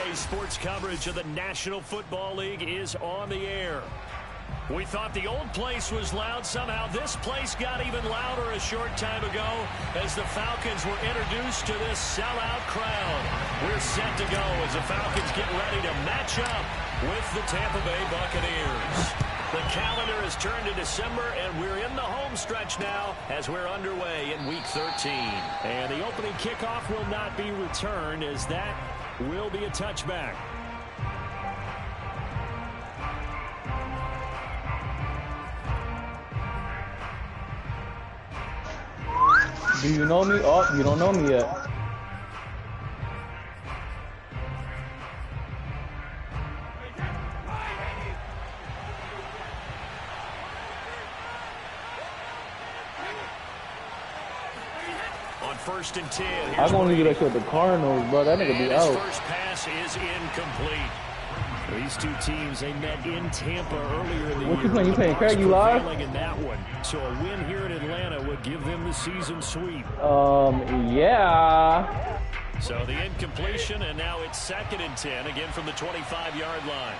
Today's sports coverage of the National Football League is on the air. We thought the old place was loud. Somehow this place got even louder a short time ago as the Falcons were introduced to this sellout crowd. We're set to go as the Falcons get ready to match up with the Tampa Bay Buccaneers. The calendar has turned to December, and we're in the home stretch now as we're underway in Week 13. And the opening kickoff will not be returned, as that will be a touchback. Do you know me? Oh, you don't know me yet. On 1st and 10. I'm gonna do that shit with the Cardinals, bro. That nigga be out. His first pass is incomplete. These two teams, they met in Tampa earlier in the year. What you playing? You playing Craig? You live? In that one. So a win here in Atlanta would give them the season sweep. Yeah. So the incompletion, and now it's 2nd and 10, again from the 25-yard line.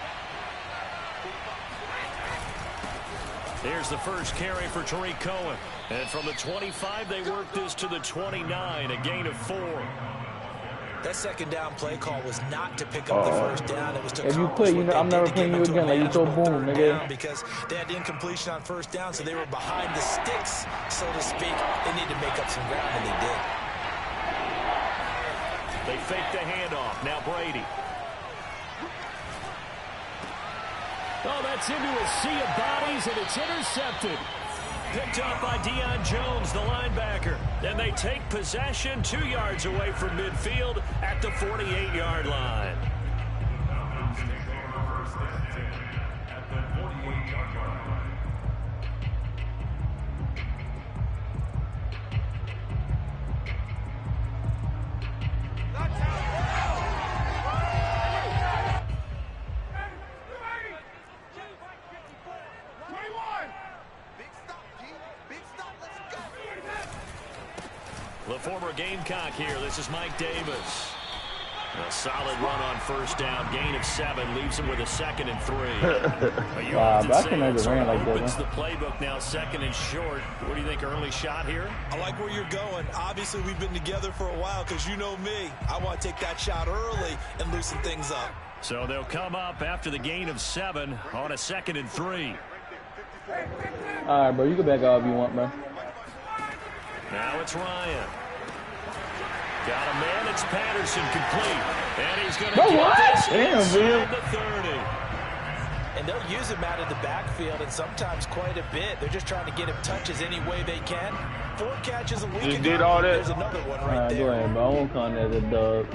Here's the first carry for Tariq Cohen. And from the 25, they worked this to the 29, a gain of 4. That second down play call was not to pick up the first down. It was to if you quit, you know, I'm never playing you again. Like you throw boom, nigga. Because they had the incompletion on first down, so they were behind the sticks, so to speak. They need to make up some ground, and they did. They faked the handoff. Now Brady. Oh, that's into a sea of bodies, and it's intercepted. Picked up by Deion Jones, the linebacker. Then they take possession 2 yards away from midfield at the 48-yard line. The former Gamecock here. This is Mike Davis. A solid run on first down. Gain of 7 leaves him with a 2nd and 3. Wow, that can never ran like that. Opens the playbook now, 2nd and short. What do you think, early shot here? I like where you're going. Obviously, we've been together for a while because you know me. I want to take that shot early and loosen things up. So they'll come up after the gain of 7 on a 2nd and 3. All right, bro. You can back out if you want, bro. Now it's Ryan. Got a man. It's Patterson complete. And he's going to get this inside the 30. And they'll use him out of the backfield, and sometimes quite a bit. They're just trying to get him touches any way they can. 4 catches a week. You did all that. There's another one right there. Go ahead, bro. I won't count that as a dub.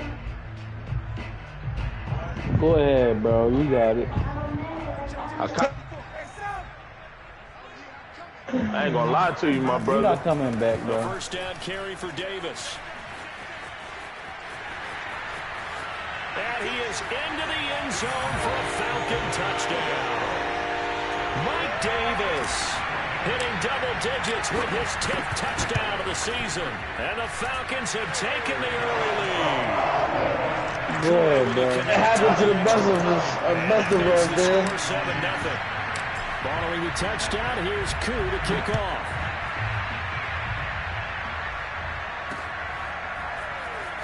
Go ahead, bro. You got it. I ain't gonna lie to you, my brother. You're not coming back, bro. The first down carry for Davis. And he is into the end zone for a Falcon touchdown. Mike Davis hitting double digits with his 10th touchdown of the season. And the Falcons have taken the early lead. Good, bro. It happened to the best of us, man. 7-0. Following the touchdown, here's Koo to kick off.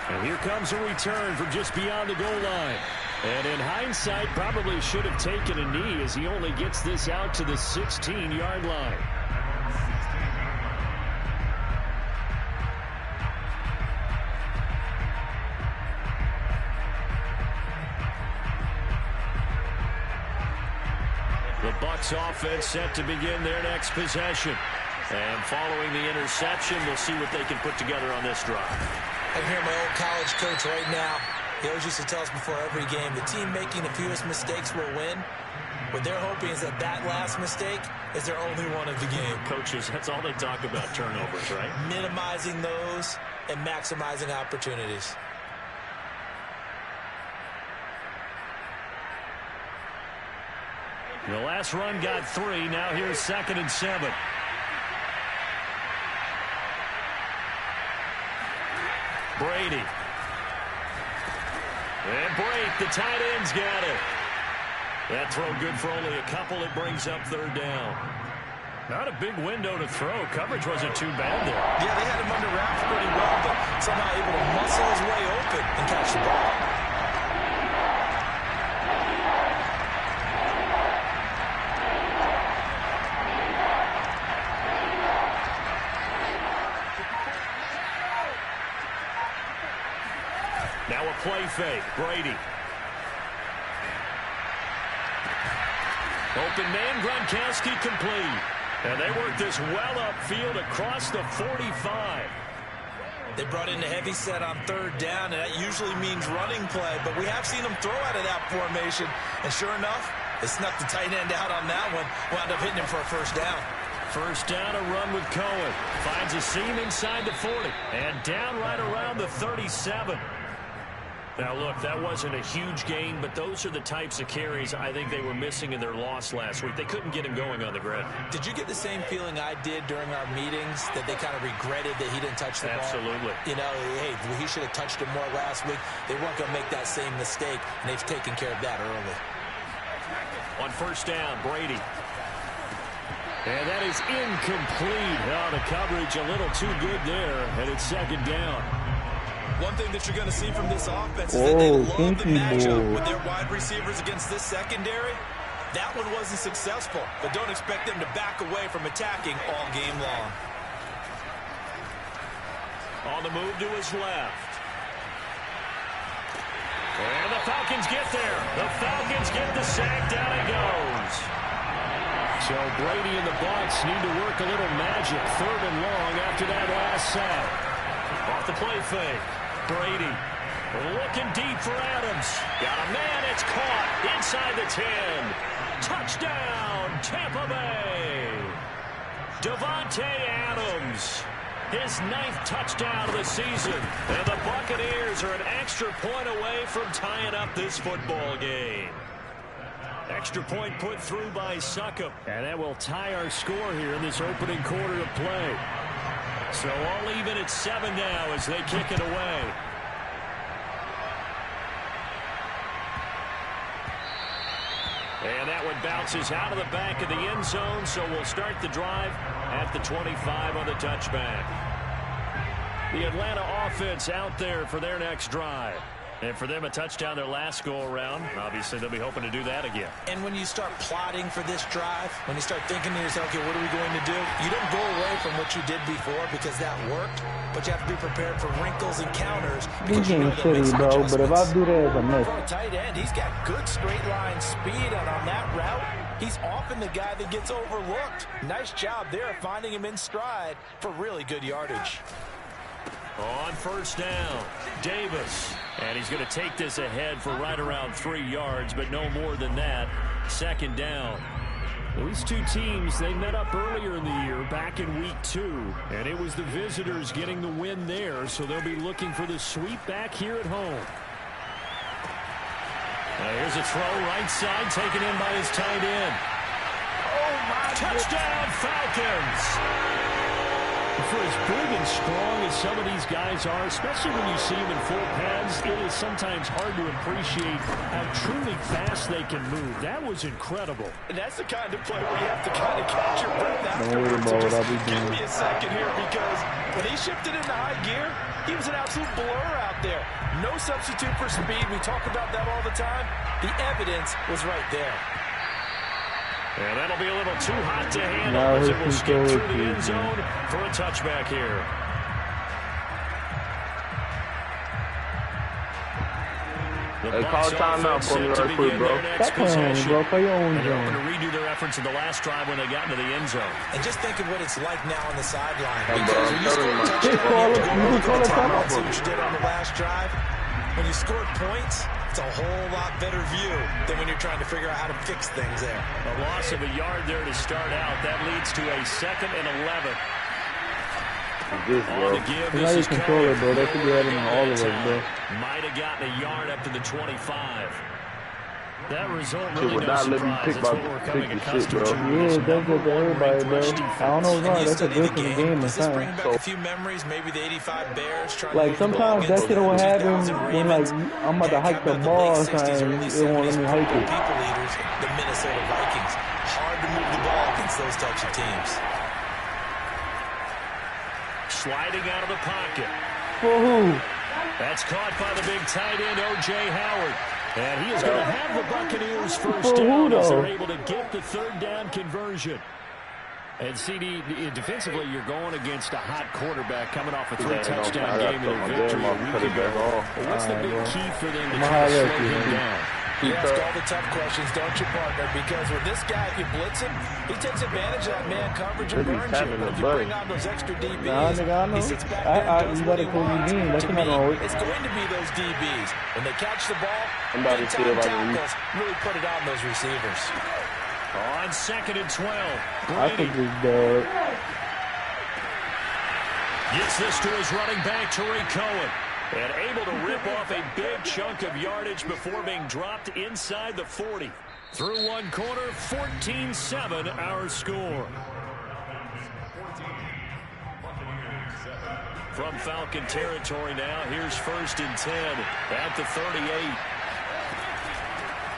And here comes a return from just beyond the goal line. And in hindsight, probably should have taken a knee as he only gets this out to the 16-yard line. The Bucs offense set to begin their next possession. And following the interception, we'll see what they can put together on this drive. I hear my old college coach right now. He always used to tell us before every game, the team making the fewest mistakes will win. What they're hoping is that that last mistake is their only one of the game. Coaches, that's all they talk about, turnovers, right? Minimizing those and maximizing opportunities. The last run got 3. Now here's 2nd and 7. Brady. And break, the tight end's got it. That throw good for only a couple. It brings up third down. Not a big window to throw. Coverage wasn't too bad there. Yeah, they had him under wraps pretty well, but somehow able to muscle his way open and catch the ball. Now a play fake. Brady. Open man, Gronkowski complete. And they work this well upfield across the 45. They brought in the heavy set on third down, and that usually means running play, but we have seen them throw out of that formation. And sure enough, they snuck the tight end out on that one, wound up hitting him for a first down. First down, a run with Cohen. Finds a seam inside the 40. And down right around the 37. Now, look, that wasn't a huge gain, but those are the types of carries I think they were missing in their loss last week. They couldn't get him going on the ground. Did you get the same feeling I did during our meetings, that they kind of regretted that he didn't touch the ball? Absolutely. You know, hey, he should have touched him more last week. They weren't going to make that same mistake, and they've taken care of that early. On first down, Brady. And that is incomplete. Oh, the coverage a little too good there, and it's second down. One thing that you're going to see from this offense is that they love the matchup with their wide receivers against this secondary. That one wasn't successful, but don't expect them to back away from attacking all game long. On the move to his left. And the Falcons get there. The Falcons get the sack. Down it goes. So Brady and the Bucs need to work a little magic. Third and long after that last sack. Off the play fake. Brady looking deep for Adams. Got a man. It's caught inside the 10. Touchdown, Tampa Bay. Davante Adams. His 9th touchdown of the season. And the Buccaneers are an extra point away from tying up this football game. Extra point put through by Succop. And that will tie our score here in this opening quarter of play. So all even at 7 now as they kick it away. And that one bounces out of the back of the end zone, so we'll start the drive at the 25 on the touchback. The Atlanta offense out there for their next drive. And for them, a touchdown their last go-around. Obviously, they'll be hoping to do that again. And when you start plotting for this drive, when you start thinking to yourself, okay, what are we going to do? You don't go away from what you did before because that worked, but you have to be prepared for wrinkles and counters. This game shitty, bro, but if I do that as a miss. For a tight end, he's got good straight line speed, and on that route, he's often the guy that gets overlooked. Nice job there finding him in stride for really good yardage. On first down, Davis. And he's going to take this ahead for right around 3 yards, but no more than that. Second down. These two teams, they met up earlier in the year, back in week 2. And it was the visitors getting the win there, so they'll be looking for the sweep back here at home. Now here's a throw right side, taken in by his tight end. Oh, my touchdown, Falcons! For as big and strong as some of these guys are, especially when you see them in full pads, it is sometimes hard to appreciate how truly fast they can move. That was incredible. And that's the kind of play where you have to kind of catch your breath afterwards. So just give me a second here, because when he shifted into high gear, he was an absolute blur out there. No substitute for speed. We talk about that all the time. The evidence was right there. And that'll be a little too hot to handle as it will skip through the end zone for a touchback here. Hey, call timeout for me right quick, bro. Stop playing, bro. Play your own They're going game. to redo their efforts in the last drive when they got into the end zone. And just think of what it's like now on the sideline. Hey, Because bro, when you score a touchdown, You can call it timeout. See what you did on the last drive. When you scored points, it's a whole lot better view than when you're trying to figure out how to fix things there. A loss of a yard there to start out. That leads to a 2nd and 11. This, bro. The give, Now you control it, bro. They could be having all of us, bro. Might have gotten a yard up to the 25. That result really no surprise. That's what we're coming accustomed to. Yeah, that's good to everybody, bro. I don't know why. That's a good for the game or something. Bring back a few memories, maybe the 85 Bears trying like sometimes that shit will happen when like I'm about to hike the ball or something. It won't let me hike it. People leaders, the Minnesota Vikings. Hard to move the ball against those types of teams. Sliding out of the pocket. For who? That's caught by the big tight end, O.J. Howard. And he is going to have the Buccaneers first down as they're able to get the third down conversion. And CD, defensively, you're going against a hot quarterback coming off a 3-touchdown game and a victory a week ago. What's the big key for them to try to slow him down? You ask all the tough questions, don't you, partner? Because with this guy, if you blitz him, he takes advantage of that man coverage and burns you. But if you bring on those extra DBs, he sits back there and does what he wants. To me, it's going to be those DBs. When they catch the ball, big-time tackles really put it on those receivers. On 2nd and 12, I think it's Doug. Gets this to his running back, Tariq Cohen. And able to rip off a big chunk of yardage before being dropped inside the 40. Through one quarter, 14-7 our score. From Falcon territory now, here's 1st and 10 at the 38.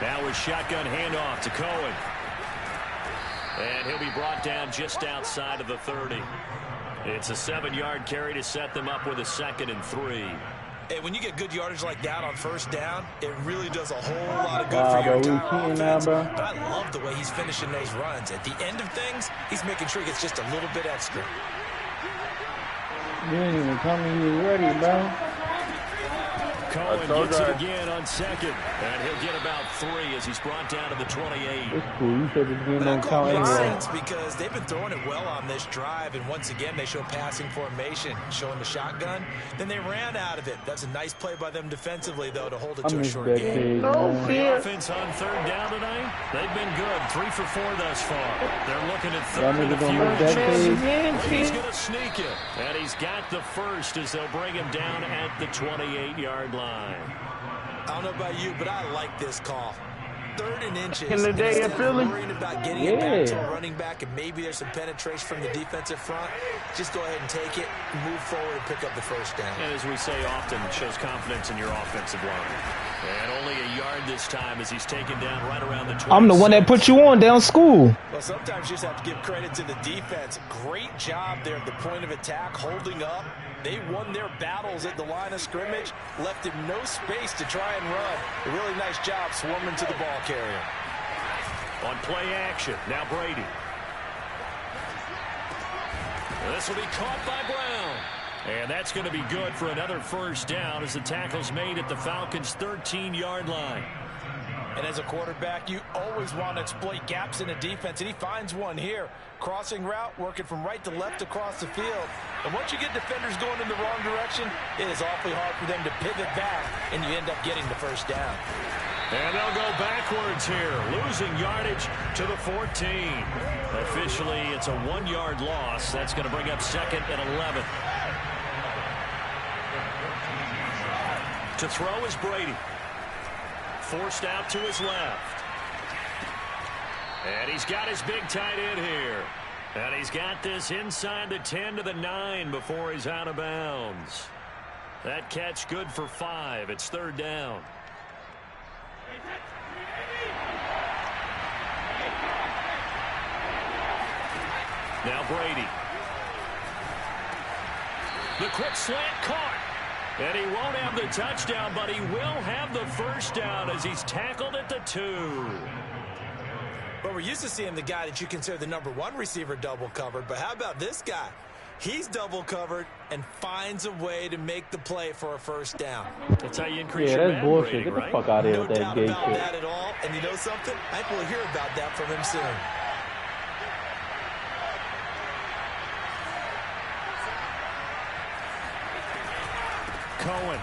Now with shotgun handoff to Cohen. And he'll be brought down just outside of the 30. It's a 7-yard carry to set them up with a 2nd and 3. Hey, when you get good yardage like that on first down, it really does a whole lot of good for your entire offense. But I love the way he's finishing those runs. At the end of things, he's making sure he gets just a little bit extra. You ain't even coming, you ready, bro. Cohen gets it again on 2nd, and he'll get about 3 as he's brought down to the 28. It's cool. You said this game don't count anyway. Because they've been throwing it well on this drive, and once again they show passing formation, showing the shotgun. Then they ran out of it. That's a nice play by them defensively, though, to hold it to a short game. The offense on 3rd down tonight, they've been good. 3 for 4 thus far. They're looking at 3rd and a few. He's going to sneak it, and he's got the first as they'll bring him down at the 28-yard line. I don't know about you, but I like this call. 3rd and inches. In the day of Philly, worrying about getting it back to a running back, and maybe there's some penetration from the defensive front. Just go ahead and take it, move forward, and pick up the first down. And as we say often, it shows confidence in your offensive line. And only a yard this time as he's taken down right around the 20. I'm the one that put you on down school. Well, sometimes you just have to give credit to the defense. Great job there at the point of attack, holding up. They won their battles at the line of scrimmage, left him no space to try and run. A really nice job swarming to the ball carrier. On play action, now Brady. This will be caught by Brown. And that's going to be good for another first down as the tackle's made at the Falcons' 13-yard line. And as a quarterback, you always want to exploit gaps in a defense, and he finds one here. Crossing route, working from right to left across the field. And once you get defenders going in the wrong direction, it is awfully hard for them to pivot back, and you end up getting the first down. And they'll go backwards here, losing yardage to the 14. Officially, it's a 1-yard loss. That's going to bring up 2nd and 11. To throw is Brady. Forced out to his left. And he's got his big tight end here. And he's got this inside the 10 to the 9 before he's out of bounds. That catch good for 5. It's 3rd down. Now Brady. The quick slant caught. And he won't have the touchdown, but he will have the first down as he's tackled at the 2. Well, we're used to seeing the guy that you consider the #1 receiver double covered, but how about this guy? He's double covered and finds a way to make the play for a first down. That's how you increase your that's bullshit. rating, Get the right? fuck out of here with that No gay doubt about shit. that at all. And you know something? I think we'll hear about that from him soon. Cohen.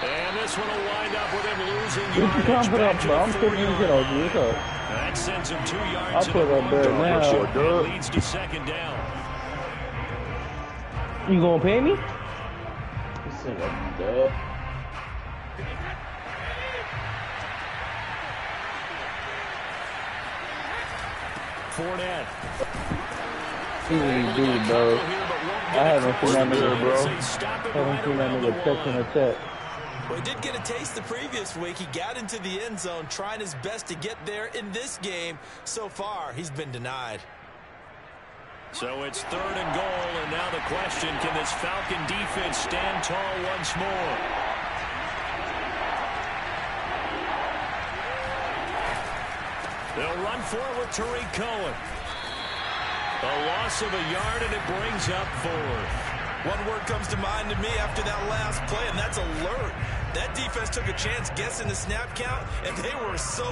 And this one will wind up with him losing You can't put up, bro. I'm putting this shit on you. That sends him 2 yards. I'll put up there now. It leads to 2nd down. You gonna pay me? This nigga, Fournette. He really do, bro. I haven't seen that nigga, bro. I haven't seen that nigga catching a check. Well, he did get a taste the previous week. He got into the end zone, trying his best to get there in this game. So far, he's been denied. So it's 3rd and goal, and now the question, can this Falcon defense stand tall once more? They'll run forward to Tariq Cohen. A loss of a yard, and it brings up 4th. One word comes to mind to me after that last play, and that's alert. That defense took a chance guessing the snap count, and they were so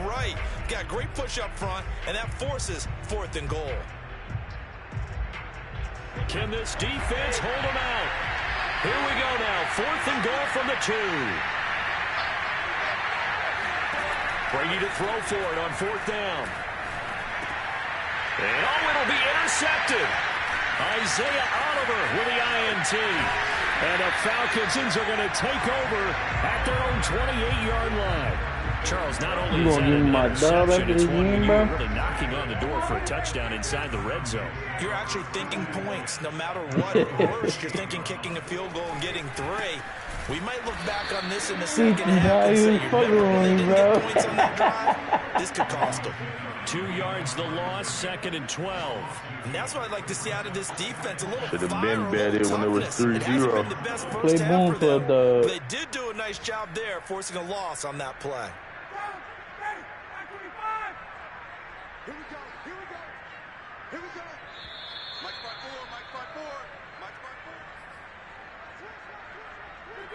right. Got great push up front, and that forces 4th and goal. Can this defense hold them out? Here we go now. 4th and goal from the 2. Brady to throw for it on 4th down. And it'll be intercepted. Isaiah Oliver with the INT. And the Falcons are going to take over at their own 28-yard line. Charles, not only is that an interception, it's one where you're really knocking on the door for a touchdown inside the red zone. You're actually thinking points. No matter what, at worst, you're thinking kicking a field goal and getting 3. We might look back on this in the second half and say, you remember they didn't get points on that drive? This could cost them. 2 yards the loss, 2nd and 12. And that's what I'd like to see out of this defense. A little Should have fire, been better when it was 3-0. It hasn't been the best first half for them, but they did do a nice job there, forcing a loss on that play.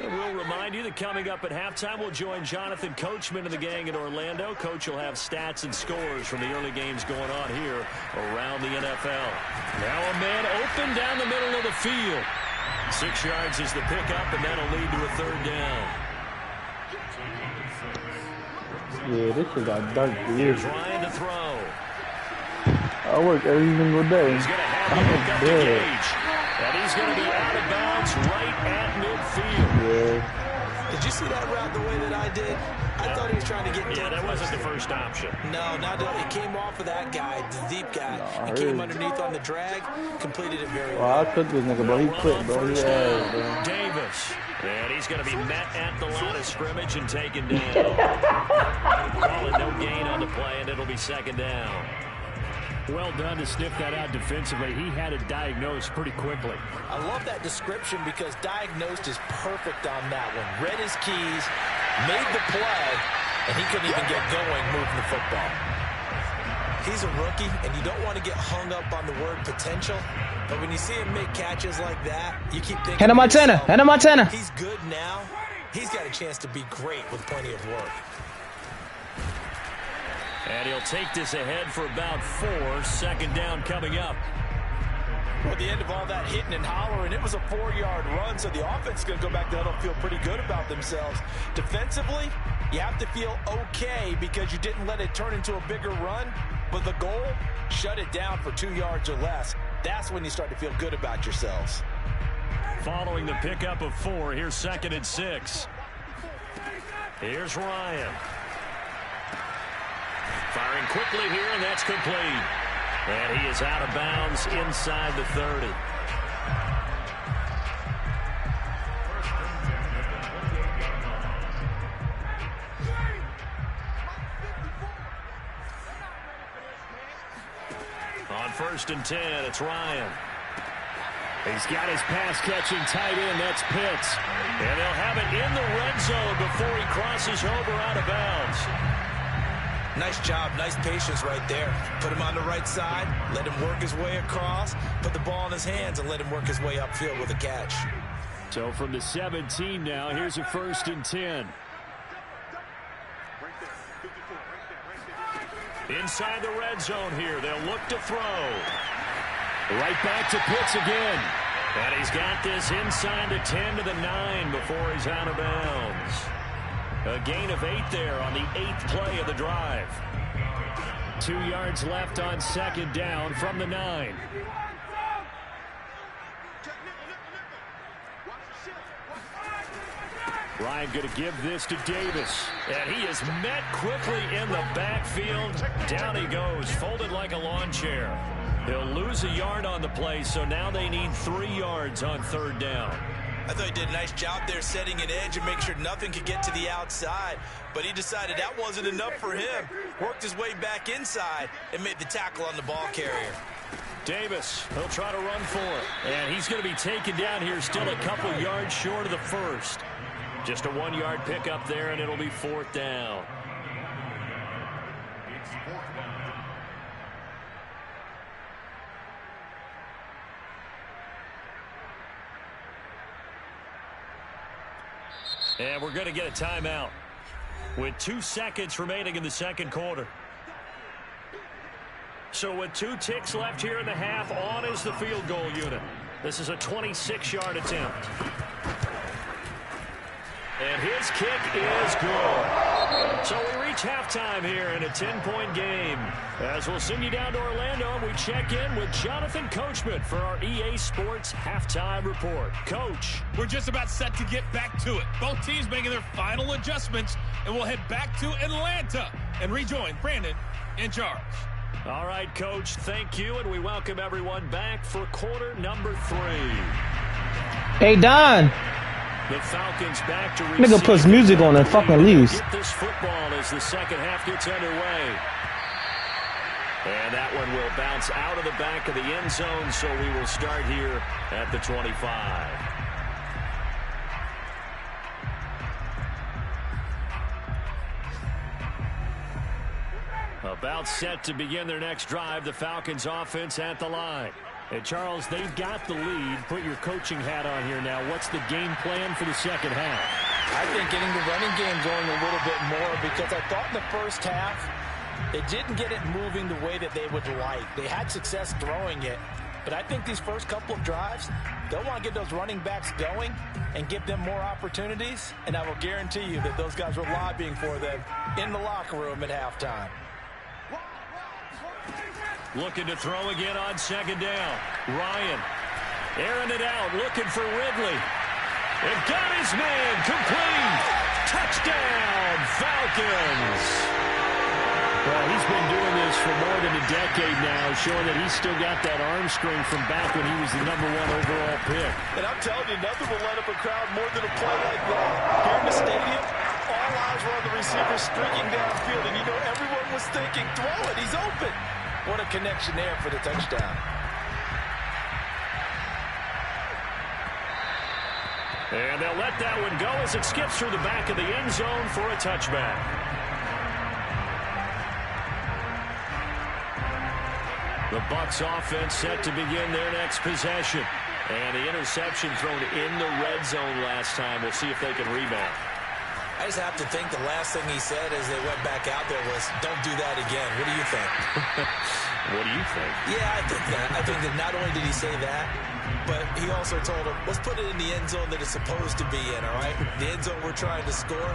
We'll remind you that coming up at halftime, we'll join Jonathan Coachman and the gang in Orlando. Coach will have stats and scores from the early games going on here around the NFL. Now a man open down the middle of the field. 6 yards is the pickup, and that'll lead to a 3rd down. Yeah, this shit got dark. Here's Ryan to throw. I work every single day. He's going to have to hook up the gauge. And he's going to be out of bounds right at midfield. Yeah. Did you see that route the way that I did? I thought he was trying to get Yeah, that wasn't the first option. No, not that. It came off of that guy, the deep guy. He came underneath on the drag, completed it very well. I took this nigga, bro. He quit, bro. He ass, bro. Davis. And he's going to be met at the line of scrimmage and taken down. Call it no gain on the play, and it'll be 2nd down. Well done to sniff that out defensively. He had it diagnosed pretty quickly. I love that description because diagnosed is perfect on that one. Read his keys, made the play, and he couldn't even get going moving the football. He's a rookie, and you don't want to get hung up on the word potential. But when you see him make catches like that, you keep thinking, Hannah Montana. He's good now. He's got a chance to be great with plenty of work. And he'll take this ahead for about 4. 2nd down coming up. Well, at the end of all that hitting and hollering, it was a 4-yard run, so the offense is going to go back there and feel pretty good about themselves. Defensively, you have to feel okay because you didn't let it turn into a bigger run, but the goal, shut it down for 2 yards or less. That's when you start to feel good about yourselves. Following the pickup of 4, here's 2nd and 6. Here's Ryan. Firing quickly here, and that's complete. And he is out of bounds inside the 30. On 1st and 10, it's Ryan. He's got his pass-catching tight end. That's Pitts. And they'll have it in the red zone before he crosses over out of bounds. Nice job, nice patience right there. Put him on the right side, let him work his way across, put the ball in his hands, and let him work his way upfield with a catch. So from the 17 now, here's a 1st and 10. Inside the red zone here, they'll look to throw. Right back to Pitts again. And he's got this inside the 10 to the 9 before he's out of bounds. A gain of 8 there on the 8th play of the drive. 2 yards left on 2nd down from the 9. Ryan going to give this to Davis. And he is met quickly in the backfield. Down he goes, folded like a lawn chair. He'll lose a yard on the play, so now they need 3 yards on 3rd down. I thought he did a nice job there setting an edge and make sure nothing could get to the outside. But he decided that wasn't enough for him. Worked his way back inside and made the tackle on the ball carrier. Davis, he'll try to run for it. And he's going to be taken down here, still a couple yards short of the first. Just a 1-yard pickup there, and it'll be 4th down. And we're going to get a timeout with 2 seconds remaining in the 2nd quarter. So with 2 ticks left here in the half, on is the field goal unit. This is a 26-yard attempt. And his kick is good. So we reach halftime here in a 10-point game. As we'll send you down to Orlando, we check in with Jonathan Coachman for our EA Sports Halftime Report. Coach. We're just about set to get back to it. Both teams making their final adjustments, and we'll head back to Atlanta and rejoin Brandon and Charles. All right, Coach, thank you, and we welcome everyone back for quarter number 3. Hey, Don. The Falcons back to nigga puts music on and fucking leaves. Get this football as the second half gets underway. And that one will bounce out of the back of the end zone, so we will start here at the 25. About set to begin their next drive, the Falcons offense at the line. And Charles, they've got the lead. Put your coaching hat on here now. What's the game plan for the second half? I think getting the running game going a little bit more, because I thought in the first half they didn't get it moving the way that they would like. They had success throwing it, but I think these first couple of drives, they'll want to get those running backs going and give them more opportunities, and I will guarantee you that those guys were lobbying for them in the locker room at halftime. Looking to throw again on 2nd down. Ryan airing it out, looking for Ridley. And got his man complete. Touchdown, Falcons. Well, he's been doing this for more than a decade now, showing that he's still got that arm strength from back when he was the #1 overall pick. And I'm telling you, nothing will let up a crowd more than a play like that. Here in the stadium, all eyes were on the receiver streaking downfield, and you know everyone was thinking, throw it, he's open. What a connection there for the touchdown. And they'll let that one go as it skips through the back of the end zone for a touchback. The Bucs offense set to begin their next possession. And the interception thrown in the red zone last time. We'll see if they can rebound. I just have to think the last thing he said as they went back out there was, don't do that again. What do you think? What do you think? Yeah, I think that. I think that not only did he say that, but he also told him, let's put it in the end zone that it's supposed to be in, all right? The end zone we're trying to score.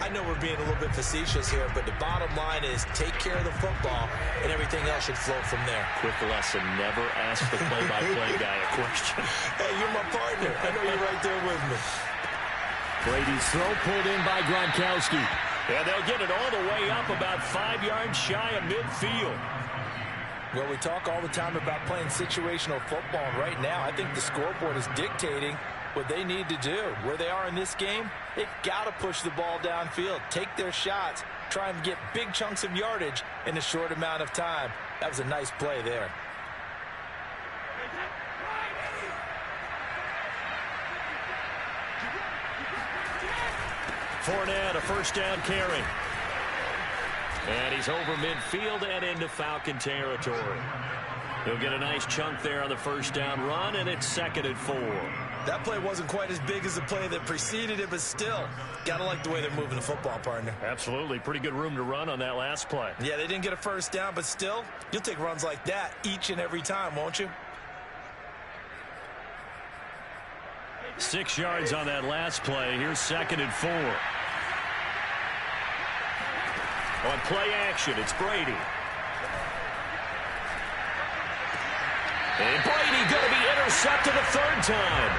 I know we're being a little bit facetious here, but the bottom line is take care of the football, and everything else should flow from there. Quick lesson, never ask the play-by-play guy a question. Hey, you're my partner. I know you're right there with me. Brady's throw pulled in by Gronkowski. And they'll get it all the way up about 5 yards shy of midfield. Well, we talk all the time about playing situational football. Right now, I think the scoreboard is dictating what they need to do. Where they are in this game, they've got to push the ball downfield, take their shots, try and get big chunks of yardage in a short amount of time. That was a nice play there. Fournette, a first down carry. And he's over midfield and into Falcon territory. He'll get a nice chunk there on the first down run, and it's 2nd and 4. That play wasn't quite as big as the play that preceded it, but still, gotta like the way they're moving the football, partner. Absolutely. Pretty good room to run on that last play. Yeah, they didn't get a first down, but still, you'll take runs like that each and every time, won't you? 6 yards on that last play. Here's 2nd and 4. On play action, it's Brady. And Brady going to be intercepted a 3rd time.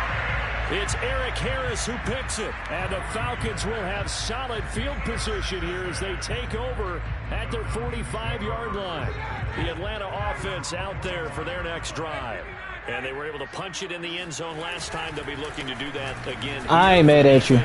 It's Eric Harris who picks it. And the Falcons will have solid field position here as they take over at their 45-yard line. The Atlanta offense out there for their next drive. And they were able to punch it in the end zone last time. They'll be looking to do that again. I ain't mad at you.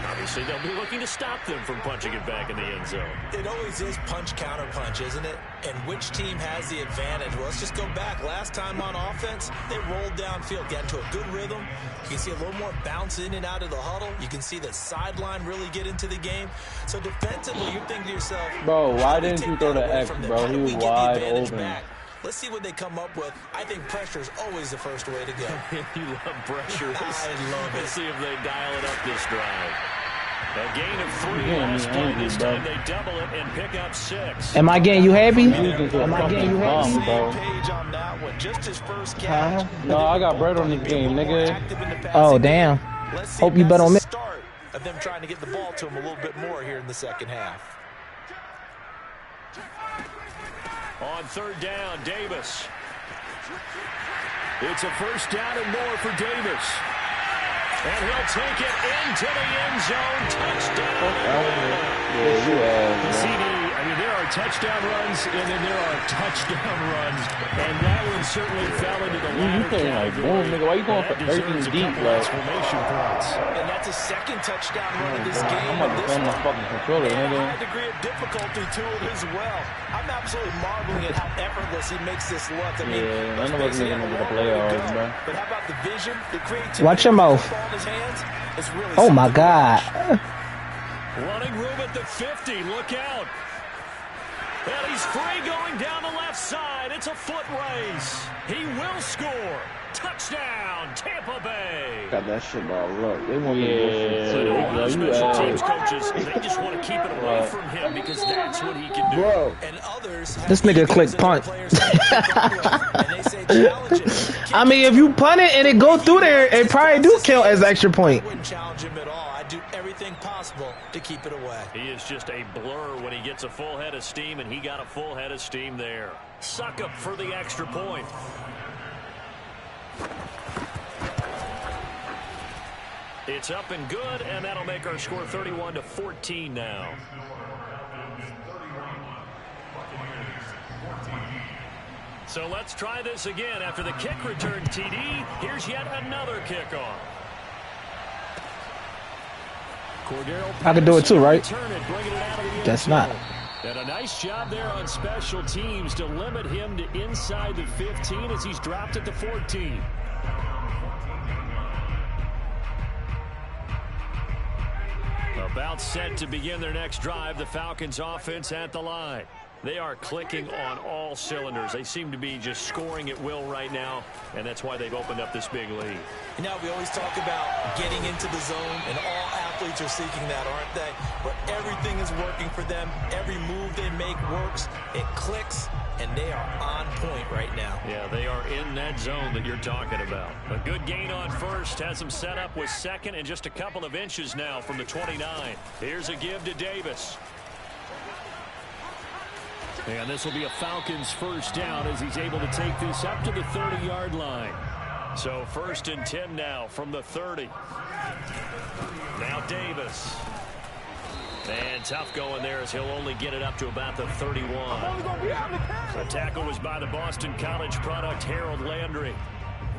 Obviously, they'll be looking to stop them from punching it back in the end zone. It always is punch-counter-punch, isn't it? And which team has the advantage? Well, let's just go back. Last time on offense, they rolled downfield, got into a good rhythm. You can see a little more bounce in and out of the huddle. You can see the sideline really get into the game. So defensively, you're thinking to yourself, bro, why didn't you throw the X, bro? He was wide open. Back? Let's see what they come up with. I think pressure is always the first way to go. You love pressure. I love it. Let's see if they dial it up this drive. A gain of 3 last play. This time they double it and pick up 6. Am I getting you happy? Am I getting you happy, bro? Page on that one. Just his first catch. No, I got bread on this game, nigga. Oh, damn. Hope you bet on me. Start of them trying to get the ball to him a little bit more here in the second half. On third down, Davis. It's a first down and more for Davis. And he'll take it into the end zone. Touchdown. There are touchdown runs, and then there are touchdown runs. And that one certainly fell into the latter category. Nigga, why you going for everything deep, bro? Exclamation points. And that's a second touchdown run of this game. I'm about to turn my fucking controller, nigga. A high degree of difficulty to it as well. I'm absolutely marveling at how effortless he makes this look. I mean, none of us niggas make the playoffs, bro. But how about the vision, the creativity? Watch your mouth. Really oh my God. Running room at the 50. Look out. And he's free going down the left side. It's a foot race. He will score. Touchdown, Tampa Bay. Got that shit all up. They want special teams coaches, they just want to keep it away from him because that's what he can do. Bro. And others This nigga click punt. I mean, if you punt it and it go through there, it probably do count as extra point. I wouldn't challenge him at all. I'd do everything possible to keep it away. He is just a blur when he gets a full head of steam, and he got a full head of steam there. Suck up for the extra point. It's up and good, and that'll make our score 31-14 now. So let's try this again. After the kick return TD, here's yet another kickoff. I can do it too, right? That's not. And a nice job there on special teams to limit him to inside the 15 as he's dropped at the 14. About set to begin their next drive, the Falcons offense at the line. They are clicking on all cylinders. They seem to be just scoring at will right now, and that's why they've opened up this big lead. You know, we always talk about getting into the zone, and all athletes are seeking that, aren't they? But everything is working for them. Every move they make works. It clicks, and they are on point right now. Yeah, they are in that zone that you're talking about. A good gain on first. Has them set up with second and just a couple of inches now from the 29. Here's a give to Davis. And this will be a Falcons first down as he's able to take this up to the 30-yard line. So 1st and 10 now from the 30. Now Davis. And tough going there as he'll only get it up to about the 31. The tackle was by the Boston College product, Harold Landry.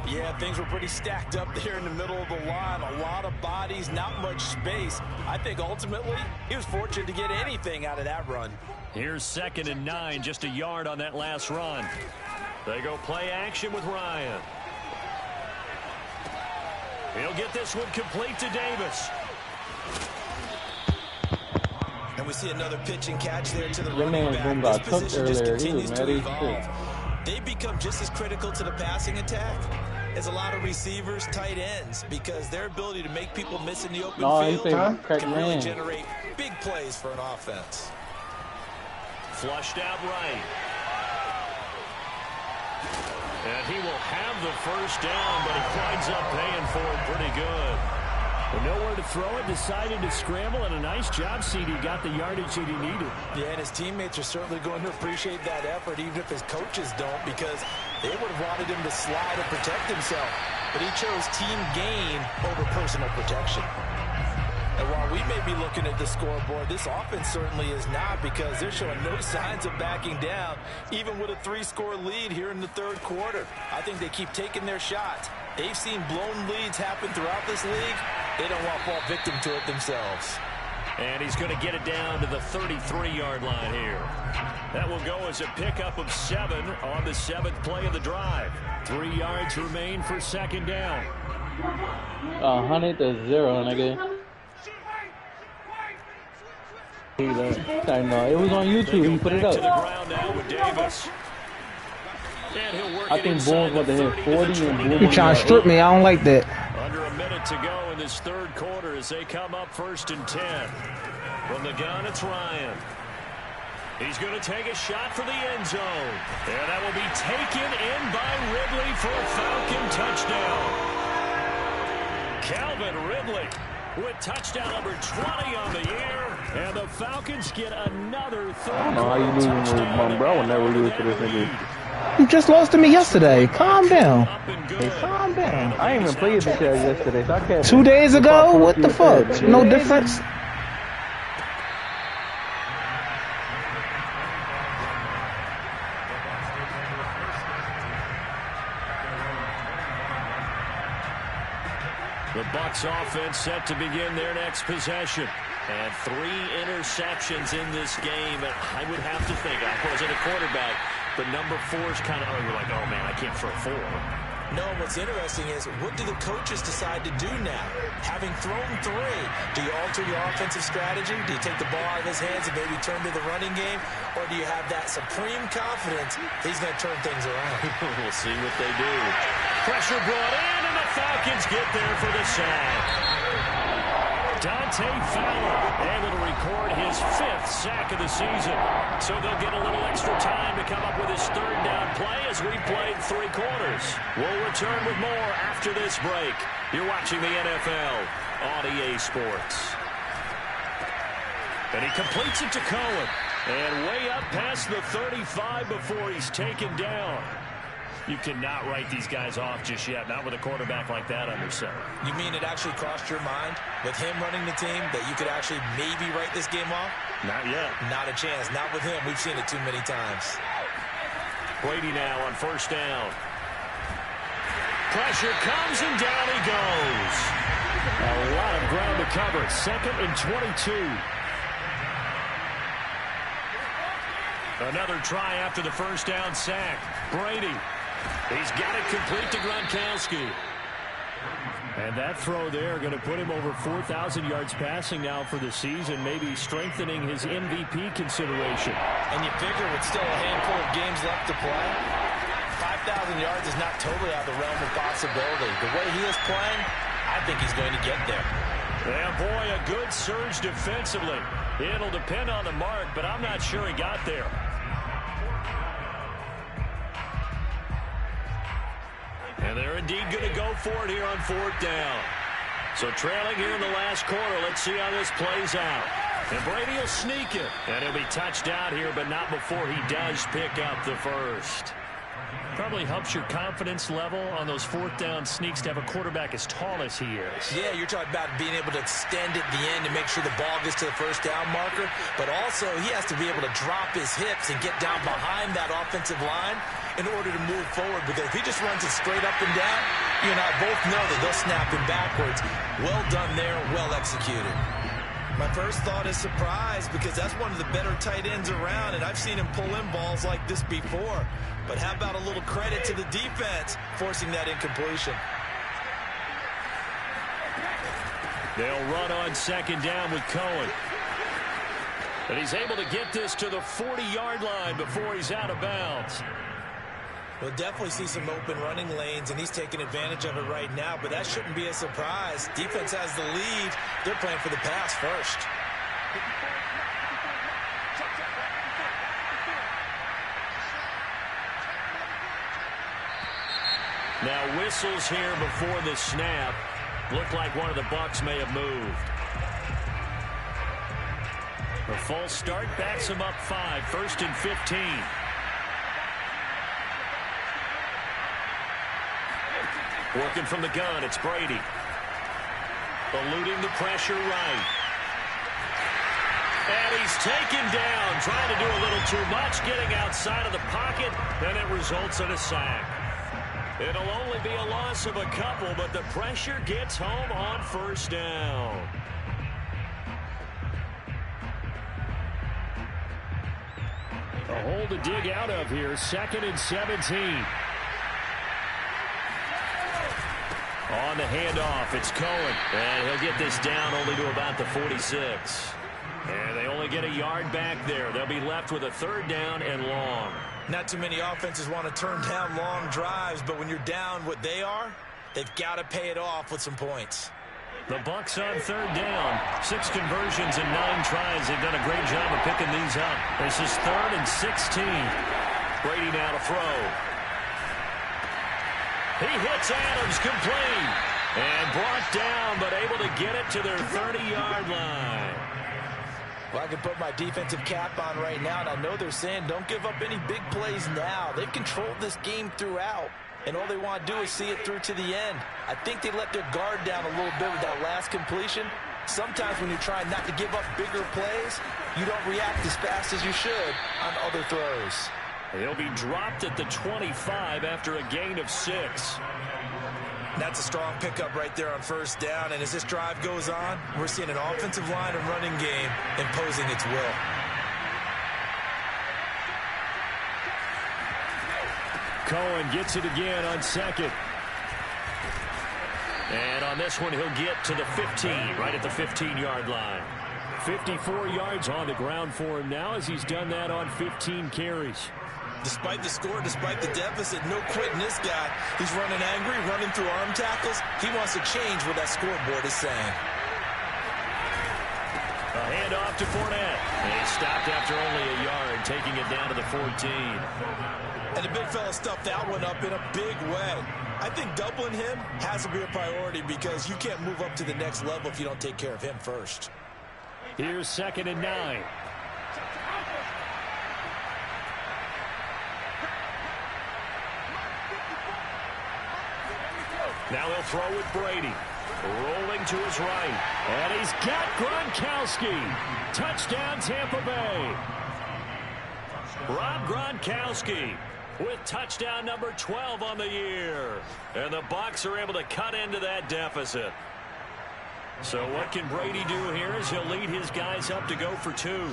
Yeah, things were pretty stacked up there in the middle of the line. A lot of bodies, not much space. I think ultimately he was fortunate to get anything out of that run. Here's 2nd and 9, just a yard on that last run. They go play action with Ryan. He'll get this one complete to Davis. And we see another pitch and catch there to the running back. This position just continues to evolve. They become just as critical to the passing attack as a lot of receivers, tight ends, because their ability to make people miss in the open field can really generate big plays for an offense. Flushed out right. And he will have the first down, but he winds up paying for it pretty good. But nowhere to throw it, decided to scramble, and a nice job, CD. Got the yardage that he needed. Yeah, and his teammates are certainly going to appreciate that effort, even if his coaches don't, because they would have wanted him to slide and protect himself. but he chose team gain over personal protection. And while we may be looking at the scoreboard, this offense certainly is not, because they're showing no signs of backing down, even with a 3-score lead here in the third quarter. I think they keep taking their shots. They've seen blown leads happen throughout this league. They don't want to fall victim to it themselves. And he's going to get it down to the 33-yard line here. That will go as a pickup of 7 on the 7th play of the drive. 3 yards remain for second down. 100 to 0, nigga. I know. It was on YouTube. He put it up. To the ground now with Davis. I think Bulls want to hit 40 and Bulls. You trying to strip me? I don't like that. Under a minute to go in this third quarter as they come up 1st and 10. From the gun, it's Ryan. He's going to take a shot for the end zone. And that will be taken in by Ridley for a Falcon touchdown. Calvin Ridley with touchdown number 20 on the year. And the Falcons get another third. I don't know how you losing with my bro will never lose to this nigga. You just lost to me yesterday. Calm down. Hey, calm down. I ain't even played this guy yesterday, so I can't. 2 days ago? What the fuck? No difference. The Bucs offense set to begin their next possession. And 3 interceptions in this game. And I would have to think, I wasn't a quarterback, but number 4 is kind of, you're like, oh man, I can't throw 4. No, what's interesting is, what do the coaches decide to do now? Having thrown 3, do you alter your offensive strategy? Do you take the ball out of his hands and maybe turn to the running game? Or do you have that supreme confidence he's going to turn things around? We'll see what they do. Pressure brought in, and the Falcons get there for the sack. Dante Fowler able to record his 5th sack of the season. So they'll get a little extra time to come up with his 3rd down play as we played 3 quarters. We'll return with more after this break. You're watching the NFL on EA Sports. And he completes it to Cohen. And way up past the 35 before he's taken down. You cannot write these guys off just yet, not with a quarterback like that under center. You mean it actually crossed your mind with him running the team that you could actually maybe write this game off? Not yet. Not a chance. Not with him. We've seen it too many times. Brady now on 1st down. Pressure comes and down he goes. A lot of ground to cover. 2nd and 22. Another try after the 1st down sack. Brady. He's got it complete to Gronkowski. And that throw there going to put him over 4,000 yards passing now for the season, maybe strengthening his MVP consideration. And you figure with still a handful of games left to play, 5,000 yards is not totally out of the realm of possibility. The way he is playing, I think he's going to get there. Yeah, boy, a good surge defensively. It'll depend on the mark, but I'm not sure he got there. And they're indeed going to go for it here on 4th down. So trailing here in the last quarter, let's see how this plays out. And Brady will sneak it. And he'll be touched out here, but not before he does pick up the 1st. Probably helps your confidence level on those 4th down sneaks to have a quarterback as tall as he is. Yeah, you're talking about being able to extend at the end to make sure the ball gets to the 1st down marker. But also, he has to be able to drop his hips and get down behind that offensive line in order to move forward. Because if he just runs it straight up and down, you and I both know that they'll snap him backwards. Well done there, well executed. My first thought is surprise, because that's one of the better tight ends around, and I've seen him pull in balls like this before. But how about a little credit to the defense forcing that incompletion? They'll run on 2nd down with Cohen. And he's able to get this to the 40-yard line before he's out of bounds. We'll definitely see some open running lanes, and he's taking advantage of it right now, but that shouldn't be a surprise. Defense has the lead. They're playing for the pass first. Now whistles here before the snap. Looked like one of the Bucs may have moved. The false start backs him up 5, 1st and 15. Working from the gun, it's Brady. Eluding the pressure right. And he's taken down, trying to do a little too much, getting outside of the pocket, and it results in a sack. It'll only be a loss of a couple, but the pressure gets home on first down. A hole to dig out of here, 2nd and 17. On the handoff, it's Cohen. And he'll get this down only to about the 46. And they only get a yard back there. They'll be left with a 3rd down and long. Not too many offenses want to turn down long drives, but when you're down what they are, they've got to pay it off with some points. The Bucs on 3rd down. 6 conversions and 9 tries. They've done a great job of picking these up. This is 3rd and 16. Brady now to throw. He hits Adams complete. And brought down, but able to get it to their 30-yard line. Well, I can put my defensive cap on right now, and I know they're saying don't give up any big plays now. They've controlled this game throughout, and all they want to do is see it through to the end. I think they let their guard down a little bit with that last completion. Sometimes when you're trying not to give up bigger plays, you don't react as fast as you should on other throws. He'll be dropped at the 25 after a gain of 6. That's a strong pickup right there on first down, and as this drive goes on, we're seeing an offensive line and running game imposing its will. Cohen gets it again on 2nd. And on this one, he'll get to the 15, right at the 15-yard line. 54 yards on the ground for him now as he's done that on 15 carries. Despite the score, despite the deficit, no quitting this guy. He's running angry, running through arm tackles. He wants to change what that scoreboard is saying. A handoff to Fournette. And he stopped after only a yard, taking it down to the 14. And the big fella stuffed that one up in a big way. I think doubling him has to be a priority because you can't move up to the next level if you don't take care of him first. Here's 2nd and 9. Now he'll throw with Brady. Rolling to his right. And he's got Gronkowski. Touchdown, Tampa Bay. Rob Gronkowski with touchdown number 12 on the year. And the Bucs are able to cut into that deficit. So what can Brady do here as he'll lead his guys up to go for 2.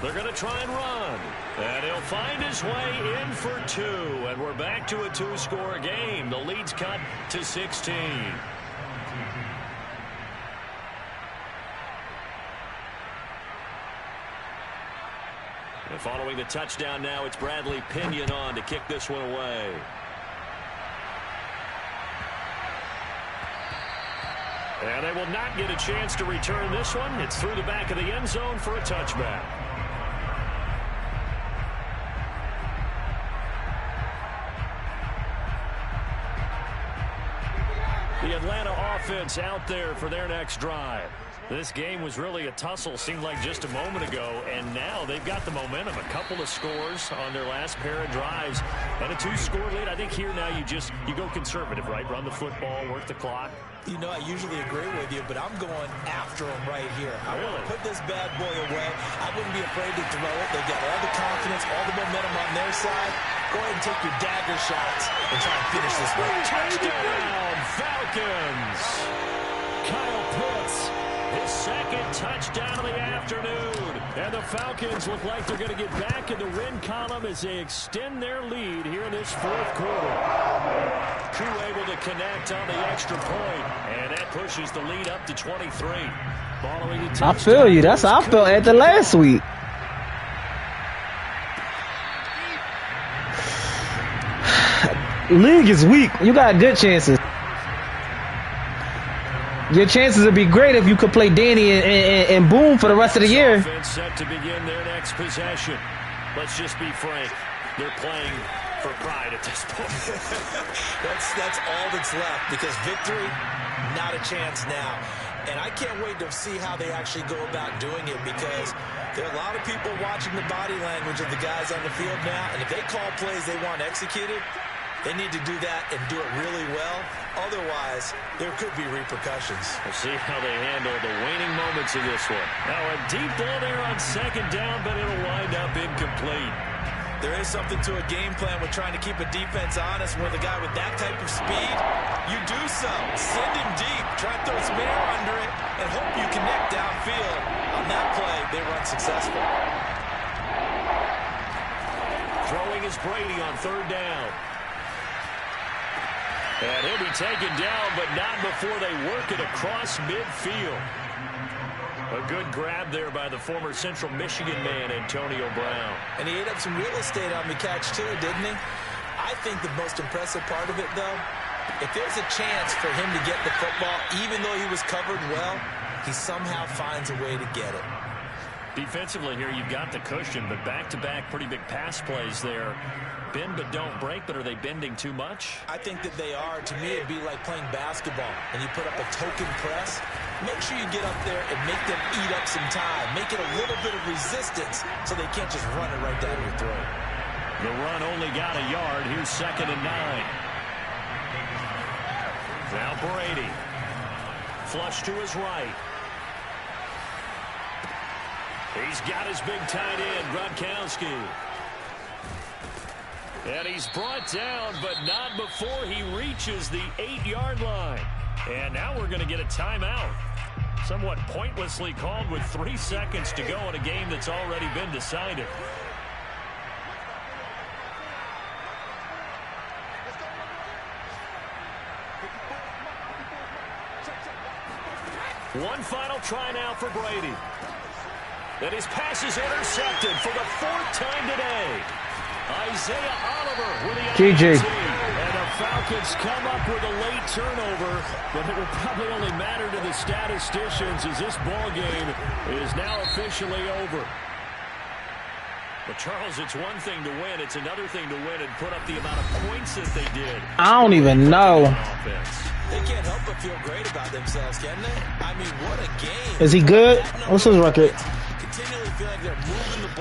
They're going to try and run. And he'll find his way in for 2. And we're back to a 2-score game. The lead's cut to 16. And following the touchdown now, it's Bradley Pinion on to kick this one away. And they will not get a chance to return this one. It's through the back of the end zone for a touchback. The Atlanta offense out there for their next drive. This game was really a tussle, seemed like just a moment ago, and now they've got the momentum. A couple of scores on their last pair of drives, and a 2-score lead. I think here now you go conservative, right? Run the football, work the clock. You know, I usually agree with you, but I'm going after him right here. I want to put this bad boy away. I wouldn't be afraid to throw it. They've got all the confidence, all the momentum on their side. Go ahead and take your dagger shots and try and finish this one. Touchdown, Falcons! Kyle Pitts, his 2nd touchdown of the afternoon. And the Falcons look like they're going to get back in the win column as they extend their lead here in this 4th quarter. Crew able to connect on the extra point, and that pushes the lead up to 23. Following the I feel you. That's how I felt at the last week. League is weak. You got good chances. Your chances would be great if you could play Danny and Boom for the rest of the year. Offense set to begin their next possession. Let's just be frank. They're playing for pride at this point. that's all that's left because victory, not a chance now. And I can't wait to see how they actually go about doing it because there are a lot of people watching the body language of the guys on the field now. And if they call plays they want executed, They need to do that and do it really well. Otherwise, there could be repercussions. We'll see how they handle the waning moments of this one. Now a deep ball there on second down, but it'll wind up incomplete. There is something to a game plan with trying to keep a defense honest. With a guy with that type of speed, you do so. Send him deep. Try to throw some air under it and hope you connect downfield. On that play, they run successful. Throwing is Brady on third down. And he'll be taken down, but not before they work it across midfield. A good grab there by the former Central Michigan man, Antonio Brown. And he ate up some real estate on the catch, too, didn't he? I think the most impressive part of it, though, if there's a chance for him to get the football, even though he was covered well, he somehow finds a way to get it. Defensively here, you've got the cushion, but back-to-back pretty big pass plays there. Bend but don't break, but are they bending too much? I think that they are. To me, it'd be like playing basketball, and you put up a token press. Make sure you get up there and make them eat up some time. Make it a little bit of resistance so they can't just run it right down your throat. The run only got a yard. Here's 2nd and 9. Now Brady. Flush to his right. He's got his big tight end, Gronkowski. And he's brought down, but not before he reaches the 8-yard line. And now we're going to get a timeout. Somewhat pointlessly called with 3 seconds to go in a game that's already been decided. One final try now for Brady. And his pass is intercepted for the 4th time today. Isaiah Oliver with the GG. And the Falcons come up with a late turnover, but it will probably only matter to the statisticians as this ball game is now officially over. But Charles, it's one thing to win, it's another thing to win and put up the amount of points that they did. I don't even know. They can't help but feel great about themselves, can they? I mean, what a game. Is he good? What's his record?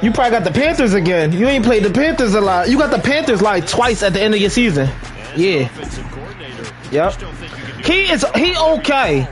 You probably got the Panthers again. You ain't played the Panthers a lot. You got the Panthers like twice at the end of your season. Yeah. Yep. He okay.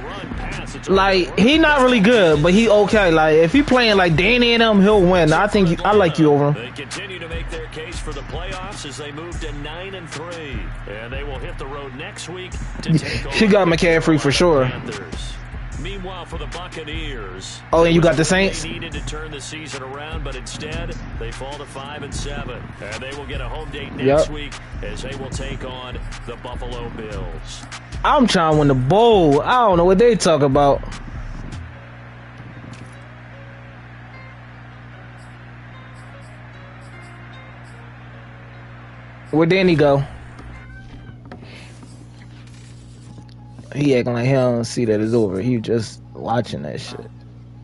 Like, he not really good, but he okay. Like, if he playing like Danny and them, he'll win. I like you over him. They continue to make their case for the playoffs as they move to 9-3, and they will hit the road next week to take She got McCaffrey for sure. Panthers. Meanwhile, for the Buccaneers, oh, and you got the Saints? They needed to turn the season around, but instead they fall to 5-7, and they will get a home date next week as they will take on the Buffalo Bills. I'm trying to win the bowl. I don't know what they talk about. Where Danny go? He acting like he don't see that it's over. He just watching that shit.